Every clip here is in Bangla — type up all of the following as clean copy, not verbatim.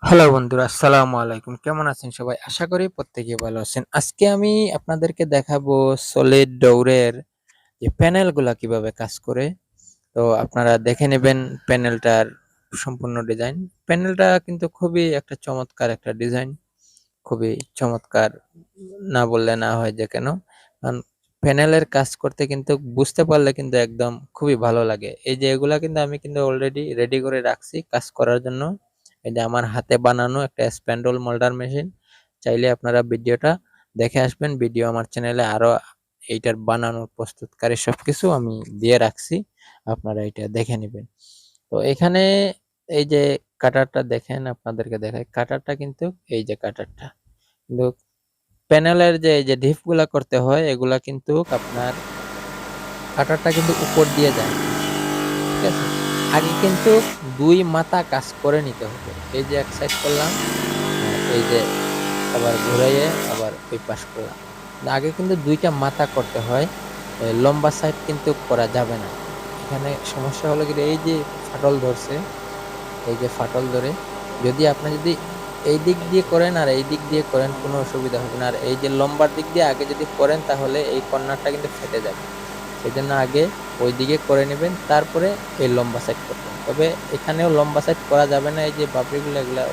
হ্যালো বন্ধুরা, আসসালামু আলাইকুম। কেমন আছেন সবাই? আশা করি প্রত্যেকেই ভালো আছেন। আজকে আমি আপনাদেরকে দেখাবো সলিড ডোরের যে প্যানেলগুলা কিভাবে কাজ করে। তো আপনারা দেখে নেবেন প্যানেলটার সম্পূর্ণ ডিজাইন। প্যানেলটা কিন্তু খুবই একটা চমৎকার একটা ডিজাইন। খুবই চমৎকার, না বললে না হয় যে কেন? কারণ প্যানেলের কাজ করতে কিন্তু বুঝতে পারলে কিন্তু একদম খুবই ভালো লাগে। এই যে এগুলা কিন্তু আমি কিন্তু অলরেডি রেডি করে রাখছি কাজ করার জন্য। এই যে আমার হাতে বানানো একটা স্প্যান্ডল মোল্ডার মেশিন। চাইলে আপনারা ভিডিওটা দেখে আসবেন। ভিডিও আমার চ্যানেলে আরো এইটার বানানোর প্রস্তুতকারী সবকিছু আমি দিয়ে রাখছি। আপনারা এটা দেখে নিবেন। তো এখানে এই যে কাটারটা দেখেন, আপনাদেরকে দেখাই। কাটারটা কিন্তু এই যে কাটারটা। কিন্তু প্যানেলের যে এই যে ডিপ গুলা করতে হয় এগুলা কিন্তু আপনার কাটারটা কিন্তু উপর দিয়ে যায় না। ঠিক আছে? আগে কিন্তু ২ মাথা কাজ করে নিতে হবে। এই যে এক সাইড করলাম, আর এই যে আবার ঘুরাইয়ে আবার ওই পাশ করলাম। আগে কিন্তু ২ টা মাথা করতে হয়। লম্বা সাইড কিন্তু করা যাবে না। এখানে সমস্যা হলো গিয়ে এই যে ফাটল ধরছে, এই যে ফাটল ধরে যদি এই দিক দিয়ে করেন আর এই দিক দিয়ে করেন কোনো অসুবিধা হবে না। আর এই যে লম্বার দিক দিয়ে আগে যদি করেন তাহলে এই কর্নারটা কিন্তু ফেটে যাবে। সেজন্য আগে ওই দিকে করে নেবেন, তারপরে এই লম্বা সাইড করবেন। তবে এখানেও লম্বা সাইড করা যাবে না, এই যে বাবরিগুলো এগুলা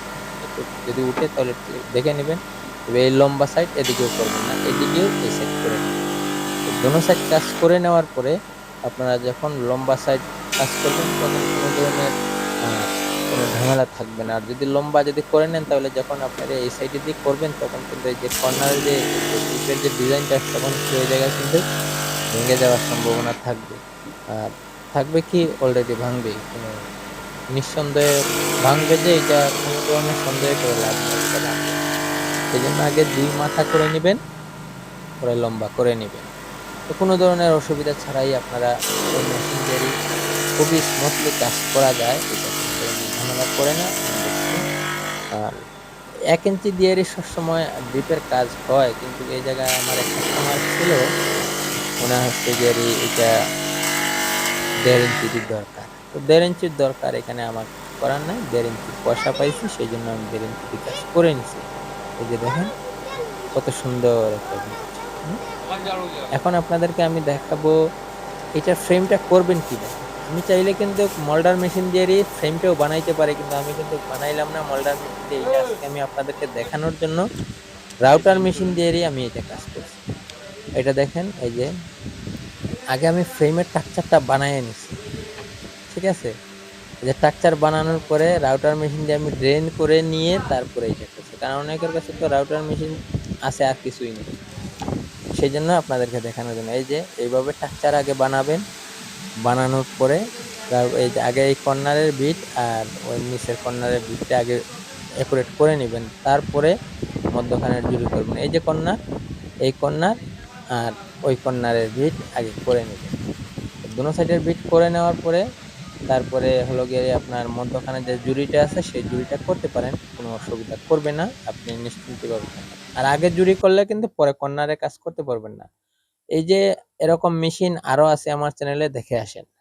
একটু যদি উঠে তাহলে একটু দেখে নেবেন। তবে এই লম্বা সাইড এদিকেও করবেন না, এদিকেও এই সাইড করে নেবেন। তো দোনো সাইড কাজ করে নেওয়ার পরে আপনারা যখন লম্বা সাইড কাজ করবেন তখন কোনো ধরনের আহ, কোনো ঝামেলা থাকবে না। আর যদি লম্বা যদি করে নেন তাহলে যখন আপনারা এই সাইডে দিয়ে করবেন তখন কিন্তু এই যে কর্নারের যে এই যে ডিপের যে ডিজাইনটা তখন ওই জায়গায় কিন্তু ভেঙে যাওয়ার সম্ভাবনা থাকবে। আর থাকবে কি অলরেডি ভাঙবেই। কোনো নিঃসন্দেহে ভাঙবে যে এটা কোনো ধরনের সন্দেহ করে লাভ নেই, এটা ভাঙবে। সেজন্য আগে ২ মাথা করে নিবেন, পরে লম্বা করে নিবেন। তো কোনো ধরনের অসুবিধা ছাড়াই আপনারা এই মেশিন দিয়েই খুবই স্মুথলি কাজ করা যায়। এটা কোনো ধরনের ঝামেলা করে না আমি দেখছি। আর ১ ইঞ্চি দিয়েরই সবসময় ডিপের কাজ হয়, কিন্তু এই জায়গায় আমার এক কাস্টমার ছিল, উনার হচ্ছে গিয়ে এটা ১.৫ ইঞ্চিরই দরকার। তো ১.৫ ইঞ্চির দরকার, এখানে আমার কিছু করার নাই। ১.৫ ইঞ্চির পয়সা পাইছি সেইজন্য আমি ১.৫ ইঞ্চি দিয়ে কাজ করে নিছি। এই যে দেখেন কত সুন্দর একটা জিনিস। হুম? এখন আপনাদেরকে আমি দেখাবো এটার ফ্রেমটা করবেন কিভাবে। আমি চাইলে কিন্তু মোল্ডার মেশিন দিয়েই ফ্রেমটাও বানাইতে পারি, কিন্তু আমি কিন্তু বানাইলাম না মোল্ডার মেশিন দিয়ে। এটা আজকে আমি আপনাদেরকে দেখানোর জন্য রাউটার মেশিন দিয়েই আমি এটা কাজ করছি। এটা দেখেন, এই যে আগে আমি ফ্রেমের স্ট্রাকচারটা বানাইয়া নিছি। ঠিক আছে? এই যে স্ট্রাকচার বানানোর পরে রাউটার মেশিন দিয়ে আমি ড্রেন করে নিয়ে তারপরে এটা করছি। কারণ অনেকের কাছে তো রাউটার মেশিন আছে আর কিছুই নেই। সেজন্য আপনাদেরকে দেখানোর জন্য এই যে এইভাবে স্ট্রাকচার আগে বানাবেন। বানানোর পরে এই যে আগে এই কর্নারের বিট আর ওই নিচের কর্নারের বিটটা আগে একুরেট করে নিবেন। তারপরে মধ্যখানের জুড়ি করবেন। এই যে কর্নার, এই কর্নার আর ওই কর্নারের বিট আগে করে নিবেন। দোনো সাইডের বিট করে নেওয়ার পরে তারপরে হলো গিয়ে আপনার মধ্যখানে যে জুড়িটা আছে সেই জুড়িটা করতে পারেন, কোনো অসুবিধা করবে না, আপনি নিশ্চিন্তভাবে থাকেন। আর আগে জুড়ি করলে কিন্তু পরে কর্নারে কাজ করতে পারবেন না। এই যে এরকম মেশিন আরো আছে আমার চ্যানেলে, দেখে আসেন।